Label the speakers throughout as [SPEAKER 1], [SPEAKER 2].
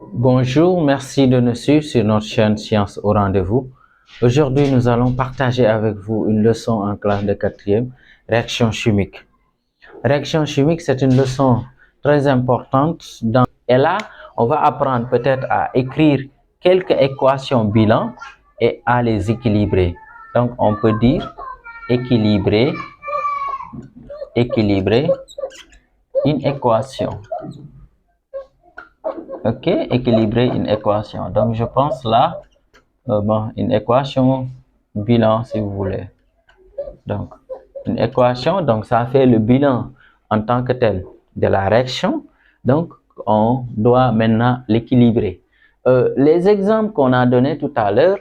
[SPEAKER 1] Bonjour, merci de nous suivre sur notre chaîne Science au rendez-vous. Aujourd'hui, nous allons partager avec vous une leçon en classe de quatrième, réaction chimique. Réaction chimique, c'est une leçon très importante. Et là, on va apprendre peut-être à écrire quelques équations bilan et à les équilibrer. Donc, on peut dire équilibrer une équation. Ok, équilibrer une équation. Donc, je pense là, une équation bilan, si vous voulez. Donc, une équation, donc ça fait le bilan en tant que tel de la réaction. Donc, on doit maintenant l'équilibrer. Les exemples qu'on a donnés tout à l'heure,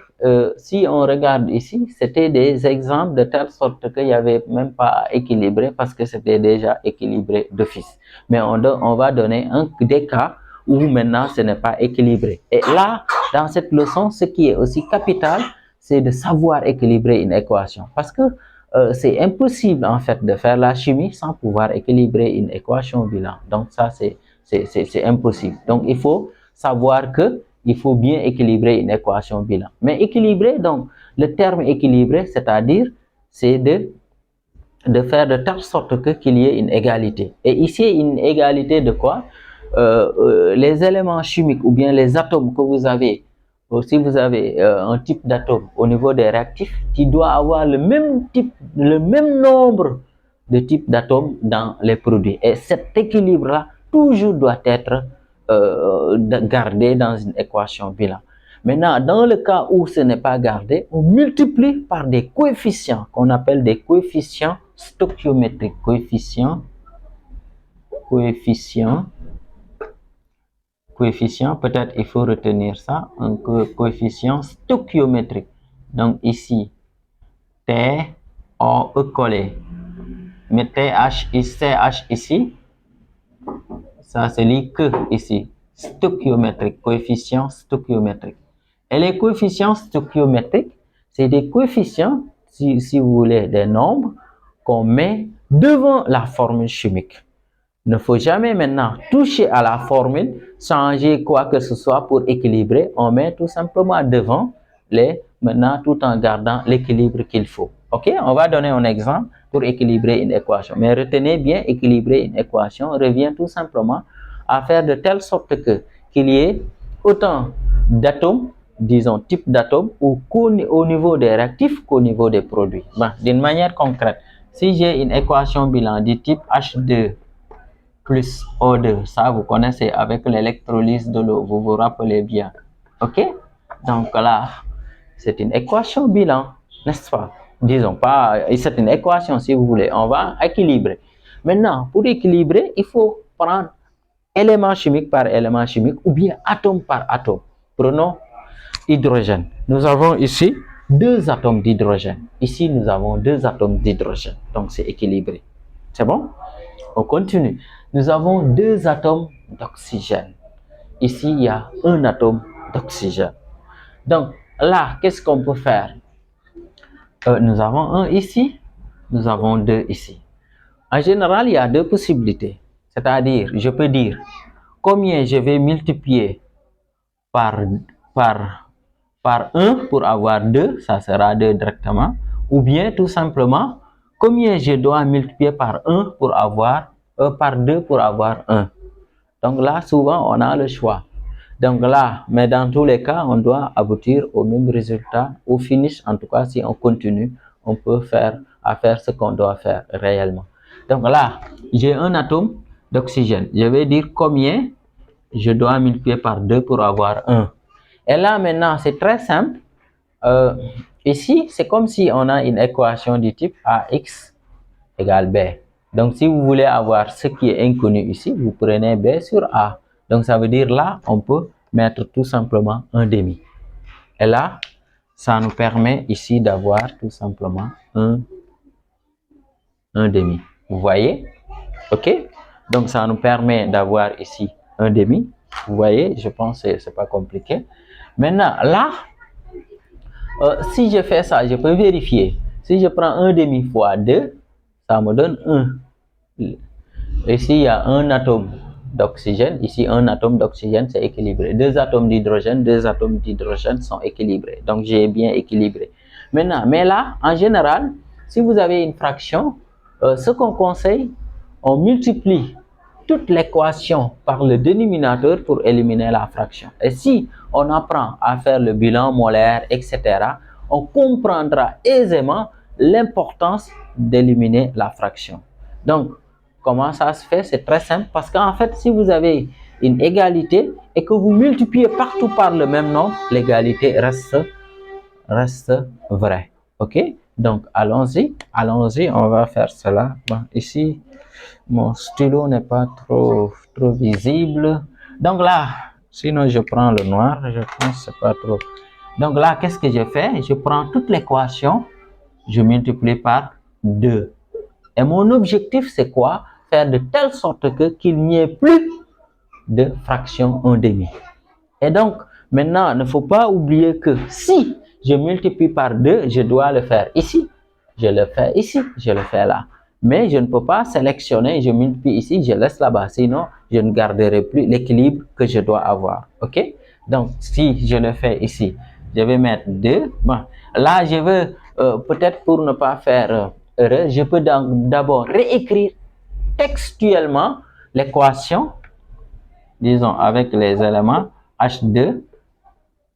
[SPEAKER 1] si on regarde ici, c'était des exemples de telle sorte qu'il n'y avait même pas à équilibrer parce que c'était déjà équilibré d'office. Mais on va donner des cas où maintenant ce n'est pas équilibré. Et là, dans cette leçon, ce qui est aussi capital, c'est de savoir équilibrer une équation. Parce que c'est impossible en fait de faire la chimie sans pouvoir équilibrer une équation bilan. Donc ça, c'est impossible. Donc il faut savoir que il faut bien équilibrer une équation bilan. Mais équilibrer, donc le terme équilibré, c'est-à-dire c'est de faire de telle sorte que qu'il y ait une égalité. Et ici, une égalité de quoi? Les éléments chimiques ou bien les atomes que vous avez, si vous avez un type d'atome au niveau des réactifs, qui doit avoir le même nombre de types d'atomes dans les produits. Et cet équilibre-là, toujours doit être gardé dans une équation bilan. Maintenant, dans le cas où ce n'est pas gardé, on multiplie par des coefficients qu'on appelle des coefficients stoichiométriques. Coefficient, peut-être il faut retenir ça, un coefficient stoichiométrique. Donc ici, T, O, E collé. Mettez CH ici. Ça, c'est le que ici. Stoichiométrique, coefficient stoichiométrique. Et les coefficients stoichiométriques, c'est des coefficients, si vous voulez, des nombres qu'on met devant la formule chimique. Il ne faut jamais maintenant toucher à la formule, changer quoi que ce soit pour équilibrer. On met tout simplement devant maintenant tout en gardant l'équilibre qu'il faut. Ok, on va donner un exemple pour équilibrer une équation. Mais retenez bien, équilibrer une équation revient tout simplement à faire de telle sorte qu'il y ait autant d'atomes, disons type d'atomes, au niveau des réactifs qu'au niveau des produits. D'une manière concrète, si j'ai une équation bilan du type H2 plus O2, ça vous connaissez avec l'électrolyse de l'eau, vous vous rappelez bien. Ok? Donc là, c'est une équation bilan, n'est-ce pas? Disons pas, c'est une équation si vous voulez, on va équilibrer. Maintenant, pour équilibrer, il faut prendre élément chimique par élément chimique ou bien atome par atome. Prenons hydrogène. Nous avons ici deux atomes d'hydrogène. Ici, nous avons deux atomes d'hydrogène. Donc, c'est équilibré. C'est bon? On continue. Nous avons deux atomes d'oxygène. Ici, il y a un atome d'oxygène. Donc, là, qu'est-ce qu'on peut faire? Nous avons un ici, nous avons deux ici. En général, il y a deux possibilités. C'est-à-dire, je peux dire combien je vais multiplier par 1 pour avoir 2, ça sera 2 directement. Ou bien, tout simplement, combien je dois multiplier par 1 pour avoir par 2 pour avoir 1. Donc là, souvent, on a le choix. Donc là, mais dans tous les cas, on doit aboutir au même résultat. Au finish, en tout cas, si on continue, on peut faire ce qu'on doit faire réellement. Donc là, j'ai un atome d'oxygène. Je vais dire combien je dois multiplier par 2 pour avoir 1. Et là, maintenant, c'est très simple. Ici, c'est comme si on a une équation du type AX égale B. Donc, si vous voulez avoir ce qui est inconnu ici, vous prenez B sur A. Donc, ça veut dire là, on peut mettre tout simplement un demi. Et là, ça nous permet ici d'avoir tout simplement un demi. Vous voyez? OK? Donc, ça nous permet d'avoir ici un demi. Vous voyez? Je pense que ce n'est pas compliqué. Maintenant, là, si je fais ça, je peux vérifier. Si je prends un demi fois 2, ça me donne 1. Ici, il y a un atome d'oxygène. Ici, un atome d'oxygène, c'est équilibré. 2 atomes d'hydrogène, 2 atomes d'hydrogène sont équilibrés. Donc, j'ai bien équilibré. Maintenant, mais là, en général, si vous avez une fraction, ce qu'on conseille, on multiplie toute l'équation par le dénominateur pour éliminer la fraction. Et si on apprend à faire le bilan molaire, etc., on comprendra aisément l'importance d'éliminer la fraction. Donc, comment ça se fait? C'est très simple parce qu'en fait, si vous avez une égalité et que vous multipliez partout par le même nombre, l'égalité reste vraie. OK? Donc, allons-y, on va faire cela. Bon, ici, mon stylo n'est pas trop visible. Donc là, sinon je prends le noir, je pense que c'est pas trop. Donc là, qu'est-ce que je fais? Je prends toute l'équation, je multiplie par 2. Et mon objectif, c'est quoi? Faire de telle sorte que qu'il n'y ait plus de fraction 1/2. Et donc, maintenant, il ne faut pas oublier que si je multiplie par 2, je dois le faire ici. Je le fais ici, je le fais là. Mais je ne peux pas sélectionner, je multiplie ici, je laisse là-bas. Sinon, je ne garderai plus l'équilibre que je dois avoir. OK? Donc, si je le fais ici, je vais mettre 2. Bon, là, je veux, peut-être pour ne pas faire erreur, je peux d'abord réécrire textuellement l'équation, disons, avec les éléments H2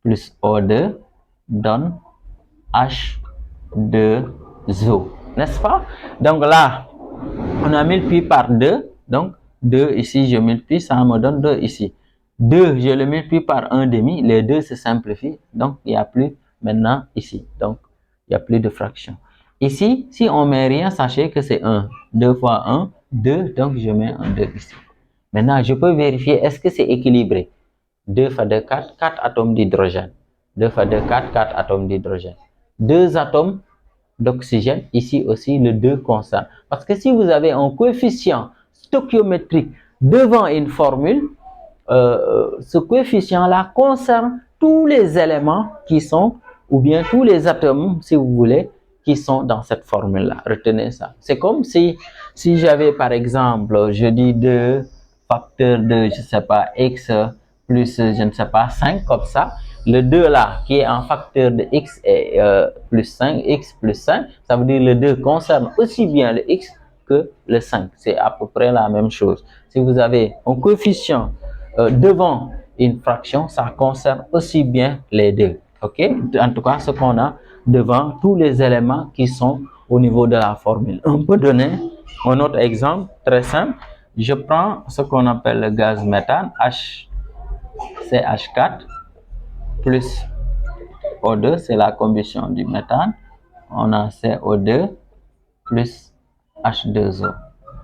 [SPEAKER 1] plus O2 donne H2O, n'est-ce pas? Donc là, on a multiplié par 2, donc 2 ici, je multiplie, ça me donne 2 ici. 2, je le multiplie par 1/2, les 2 se simplifient, donc il n'y a plus maintenant ici, donc il n'y a plus de fraction. Ici, si on ne met rien, sachez que c'est 1, 2 fois 1, 2, donc je mets un 2 ici. Maintenant, je peux vérifier, est-ce que c'est équilibré? 2 fois 2, 4, 4 atomes d'hydrogène. 2 fois 2, 4, 4 atomes d'hydrogène. 2 atomes d'oxygène, ici aussi le 2 constant. Parce que si vous avez un coefficient stoichiométrique devant une formule, ce coefficient-là concerne tous les éléments qui sont, ou bien tous les atomes, si vous voulez, qui sont dans cette formule-là. Retenez ça. C'est comme si j'avais, par exemple, je dis 2 facteur de, je ne sais pas, x plus, je ne sais pas, 5, comme ça. Le 2 là, qui est en facteur de x est plus 5, x plus 5, ça veut dire le 2 concerne aussi bien le x que le 5. C'est à peu près la même chose. Si vous avez un coefficient devant une fraction, ça concerne aussi bien les deux. OK? En tout cas, ce qu'on a devant tous les éléments qui sont au niveau de la formule. On peut donner un autre exemple très simple. Je prends ce qu'on appelle le gaz méthane, CH4 plus O2, c'est la combustion du méthane. On a CO2 plus H2O.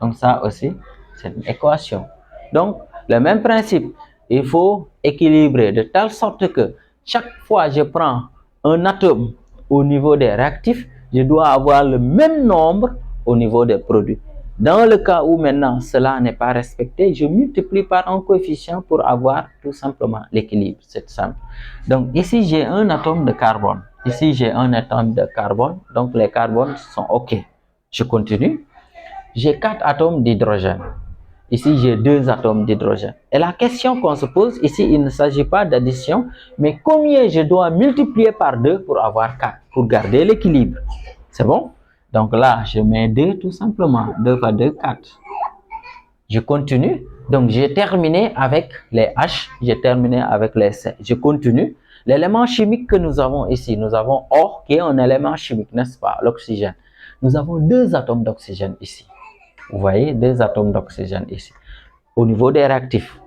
[SPEAKER 1] Donc ça aussi, c'est une équation. Donc, le même principe, il faut équilibrer de telle sorte que chaque fois que je prends un atome au niveau des réactifs, je dois avoir le même nombre au niveau des produits. Dans le cas où maintenant cela n'est pas respecté, je multiplie par un coefficient pour avoir tout simplement l'équilibre. C'est simple. Donc ici, j'ai un atome de carbone. Ici, j'ai un atome de carbone. Donc les carbones sont OK. Je continue. J'ai 4 atomes d'hydrogène. Ici, j'ai 2 atomes d'hydrogène. Et la question qu'on se pose, ici, il ne s'agit pas d'addition, mais combien je dois multiplier par 2 pour avoir 4, pour garder l'équilibre. C'est bon? Donc là, je mets 2 tout simplement. 2 fois 2, 4. Je continue. Donc, j'ai terminé avec les H, j'ai terminé avec les C. Je continue. L'élément chimique que nous avons ici, nous avons O, qui est un élément chimique, n'est-ce pas? L'oxygène. Nous avons 2 atomes d'oxygène ici. Vous voyez, 2 atomes d'oxygène ici. Au niveau des réactifs.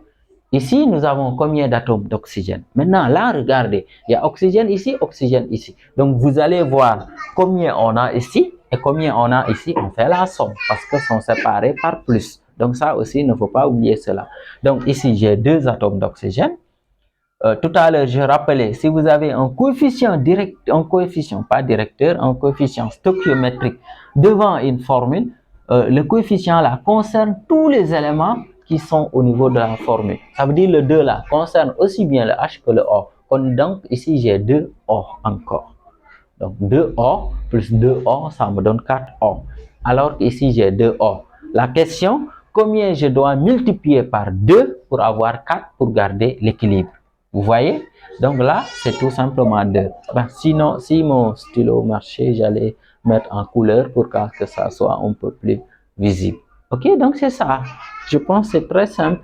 [SPEAKER 1] Ici, nous avons combien d'atomes d'oxygène? Maintenant, là, regardez. Il y a oxygène ici, oxygène ici. Donc, vous allez voir combien on a ici et combien on a ici. On fait la somme parce que sont séparés par plus. Donc, ça aussi, il ne faut pas oublier cela. Donc, ici, j'ai 2 atomes d'oxygène. Tout à l'heure, je rappelais, si vous avez un coefficient direct, un coefficient, pas directeur, un coefficient stoichiométrique devant une formule, le coefficient là concerne tous les éléments qui sont au niveau de la formule. Ça veut dire le 2 là concerne aussi bien le H que le O. Donc ici, j'ai 2O encore. Donc 2O plus 2O, ça me donne 4O. Alors qu'ici, j'ai 2O. La question, combien je dois multiplier par 2 pour avoir 4 pour garder l'équilibre. Vous voyez? Donc là, c'est tout simplement 2. Ben, sinon, si mon stylo marchait, j'allais mettre en couleur pour que ça soit un peu plus visible. Ok, donc c'est ça. Je pense que c'est très simple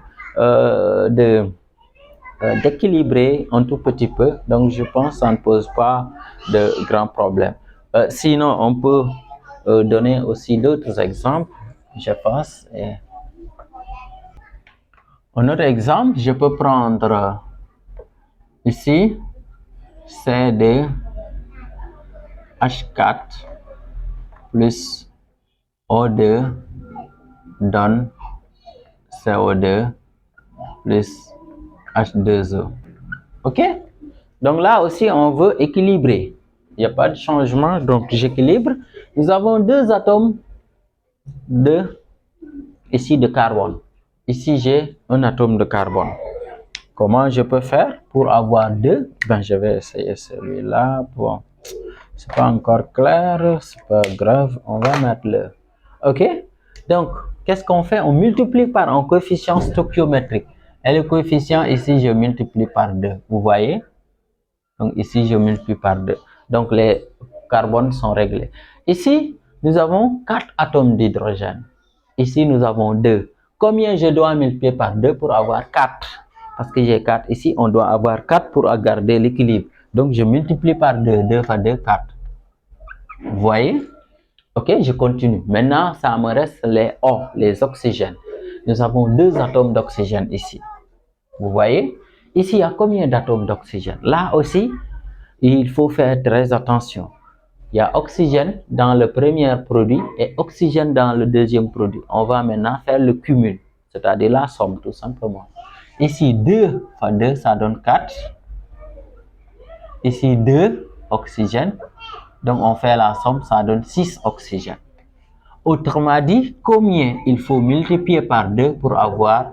[SPEAKER 1] d'équilibrer un tout petit peu. Donc je pense que ça ne pose pas de grands problèmes. Sinon, on peut donner aussi d'autres exemples. J'efface. Un autre exemple, je peux prendre ici C2 H4 plus O2 donne CO2 plus H2O. Ok? Donc là aussi, on veut équilibrer. Il n'y a pas de changement, donc j'équilibre. Nous avons deux atomes ici de carbone. Ici, j'ai un atome de carbone. Comment je peux faire pour avoir deux? Ben, je vais essayer celui-là. Bon, c'est pas encore clair, c'est pas grave. On va mettre le. Ok? Donc, qu'est-ce qu'on fait? On multiplie par un coefficient stoichiométrique. Et le coefficient ici, je multiplie par 2. Vous voyez? Donc ici, je multiplie par 2. Donc les carbones sont réglés. Ici, nous avons 4 atomes d'hydrogène. Ici, nous avons 2. Combien je dois multiplier par 2 pour avoir 4? Parce que j'ai 4. Ici, on doit avoir 4 pour garder l'équilibre. Donc, je multiplie par 2. 2 fois 2, 4. Vous voyez? Ok, je continue. Maintenant, ça me reste les O, les oxygènes. Nous avons 2 atomes d'oxygène ici. Vous voyez? Ici, il y a combien d'atomes d'oxygène? Là aussi, il faut faire très attention. Il y a oxygène dans le premier produit et oxygène dans le deuxième produit. On va maintenant faire le cumul, c'est-à-dire la somme tout simplement. Ici, 2 fois 2, ça donne 4. Ici, 2 oxygène. Donc, on fait la somme, ça donne 6 oxygène. Autrement dit, combien il faut multiplier par 2 pour avoir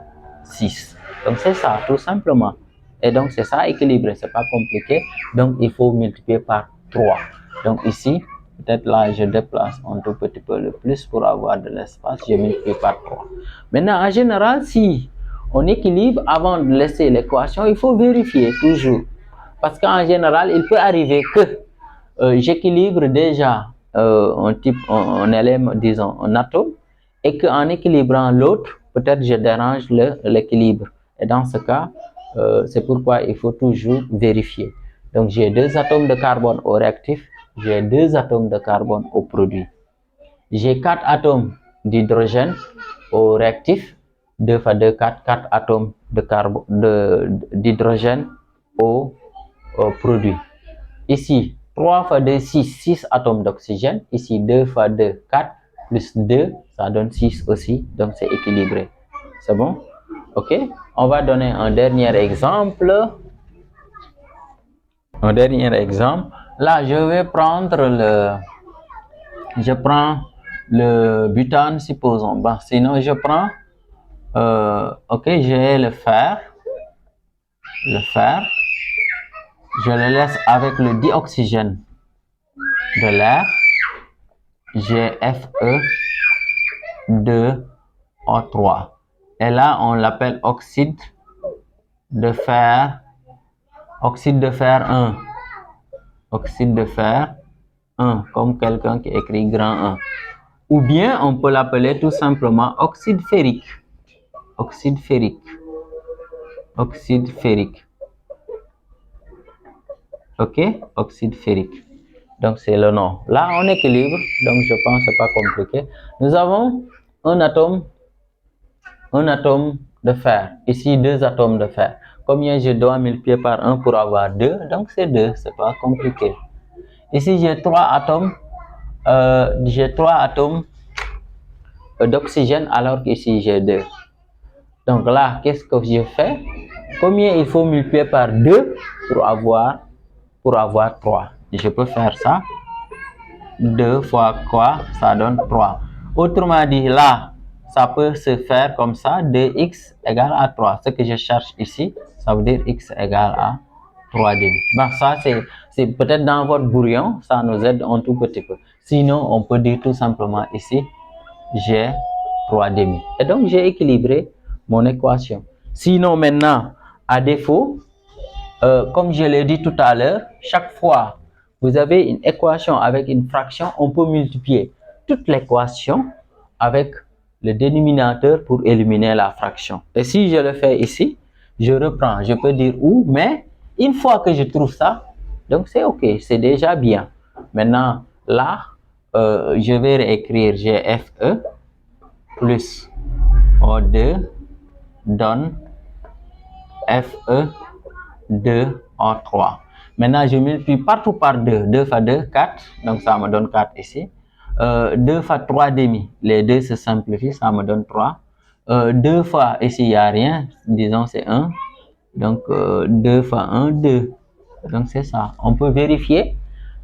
[SPEAKER 1] 6? Donc, c'est ça, tout simplement. Et donc, c'est ça, équilibré, c'est pas compliqué. Donc, il faut multiplier par 3. Donc, ici, peut-être là, je déplace un tout petit peu le plus pour avoir de l'espace. Je multiplie par 3. Maintenant, en général, si on équilibre, avant de laisser l'équation, il faut vérifier toujours. Parce qu'en général, il peut arriver que j'équilibre déjà un élément, disons, un atome, et qu'en équilibrant l'autre, peut-être je dérange l'équilibre. Et dans ce cas, c'est pourquoi il faut toujours vérifier. Donc, j'ai 2 atomes de carbone au réactif, j'ai 2 atomes de carbone au produit. J'ai 4 atomes d'hydrogène au réactif, 2 fois 2, 4, 4 atomes d'hydrogène au produit. Ici, 3 fois 2, 6, 6 atomes d'oxygène. Ici, 2 fois 2, 4, plus 2, ça donne 6 aussi, donc c'est équilibré. C'est bon? Ok? On va donner un dernier exemple. Là, je vais prendre le butane, supposons. Bon, sinon, je prends, ok, j'ai le fer. Je le laisse avec le dioxygène de l'air. J'ai Fe2O3. Et là, on l'appelle oxyde de fer 1. Oxyde de fer 1, comme quelqu'un qui écrit grand 1. Ou bien, on peut l'appeler tout simplement oxyde ferrique. Oxyde ferrique. Ok? Oxyde ferrique. Donc, c'est le nom. Là, on équilibre. Donc, je pense que ce n'est pas compliqué. Nous avons un atome de fer. Ici, 2 atomes de fer. Combien je dois multiplier par 1 pour avoir 2? Donc, c'est 2. Ce n'est pas compliqué. Ici, j'ai 3 atomes. D'oxygène, alors qu'ici, j'ai 2. Donc là, qu'est-ce que je fais? Combien il faut multiplier par 2 pour avoir 3? Je peux faire ça. 2 fois quoi? Ça donne 3. Autrement dit, là, ça peut se faire comme ça. 2x égale à 3. Ce que je cherche ici, ça veut dire x égale à 3 demi. Ben, ça, c'est peut-être dans votre brouillon, ça nous aide un tout petit peu. Sinon, on peut dire tout simplement ici, j'ai 3 demi. Et donc, j'ai équilibré mon équation. Sinon, maintenant, à défaut, comme je l'ai dit tout à l'heure, chaque fois vous avez une équation avec une fraction, on peut multiplier toute l'équation avec le dénominateur pour éliminer la fraction. Et si je le fais ici, je reprends, je peux dire où, mais une fois que je trouve ça, donc c'est OK, c'est déjà bien. Maintenant, là, je vais réécrire GFE plus O2 donne FE 2 O3. Maintenant, je multiplie partout par 2. 2 fois 2, 4. Donc, ça me donne 4 ici. 2 fois 3 demi. Les deux se simplifient, ça me donne 3. 2 fois, ici, il n'y a rien. Disons, c'est 1. Donc, 2 fois 1, 2. Donc, c'est ça. On peut vérifier.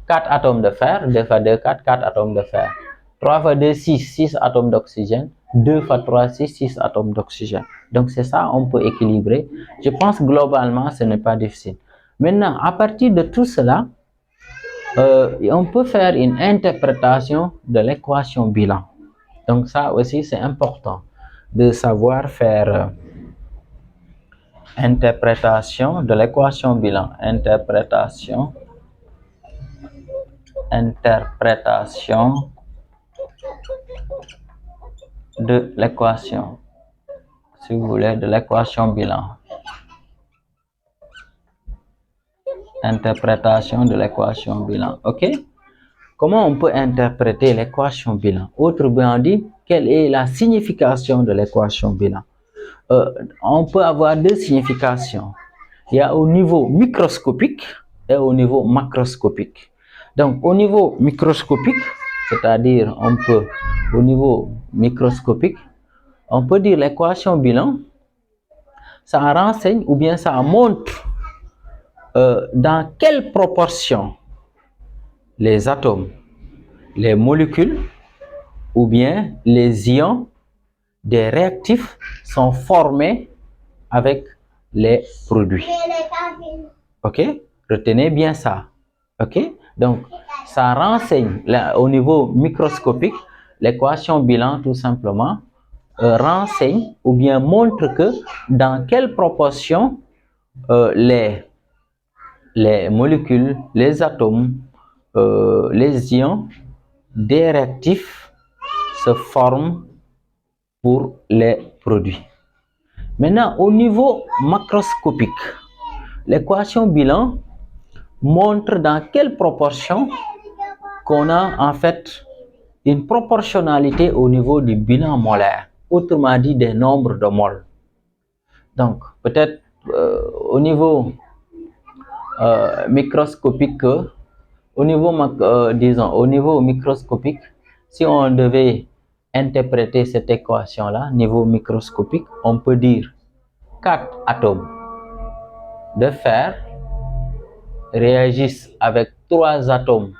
[SPEAKER 1] 4 atomes de fer. 2 fois 2, 4. 4 atomes de fer. 3 fois 2, 6. 6 atomes d'oxygène. 2 fois 3, 6. 6 atomes d'oxygène. Donc, c'est ça. On peut équilibrer. Je pense globalement, ce n'est pas difficile. Maintenant, à partir de tout cela, on peut faire une interprétation de l'équation bilan. Donc, ça aussi, c'est important de savoir faire interprétation de l'équation bilan. Interprétation de l'équation, si vous voulez, de l'équation bilan. Interprétation de l'équation bilan. OK? Comment on peut interpréter l'équation bilan? Autrement dit, quelle est la signification de l'équation bilan? On peut avoir deux significations. Il y a au niveau microscopique et au niveau macroscopique. Donc, au niveau microscopique, c'est-à-dire au niveau microscopique, on peut dire l'équation bilan, ça renseigne ou bien ça montre dans quelle proportion les atomes, les molécules ou bien les ions des réactifs sont formés avec les produits. OK? Retenez bien ça. OK? Donc, ça renseigne là, au niveau microscopique, l'équation bilan tout simplement renseigne ou bien montre que dans quelle proportion les molécules, les atomes, les ions des réactifs se forment pour les produits. Maintenant, au niveau macroscopique, l'équation bilan montre dans quelle proportion qu'on a en fait une proportionnalité au niveau du bilan molaire, autrement dit des nombres de moles. Donc, peut-être au niveau microscopique, au niveau microscopique, si on devait interpréter cette équation-là, niveau microscopique, on peut dire 4 atomes de fer réagissent avec 3 atomes,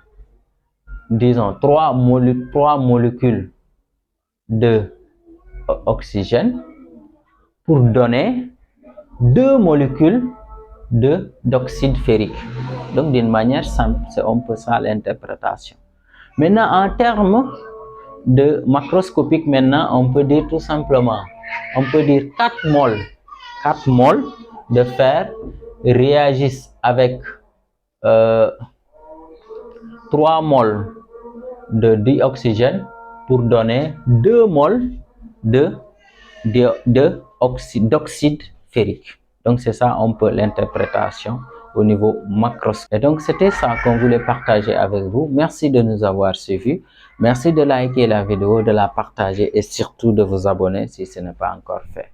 [SPEAKER 1] disons 3 molécules d'oxygène pour donner 2 molécules d'oxyde ferrique. Donc, d'une manière simple, c'est un peu ça l'interprétation. Maintenant, en termes de macroscopique, maintenant, on peut dire tout simplement, on peut dire 4 moles de fer réagissent avec 3 moles de dioxygène pour donner 2 moles d'oxyde ferrique. Donc, c'est ça un peu l'interprétation au niveau macroscopique. Et donc, c'était ça qu'on voulait partager avec vous. Merci de nous avoir suivis. Merci de liker la vidéo, de la partager et surtout de vous abonner si ce n'est pas encore fait.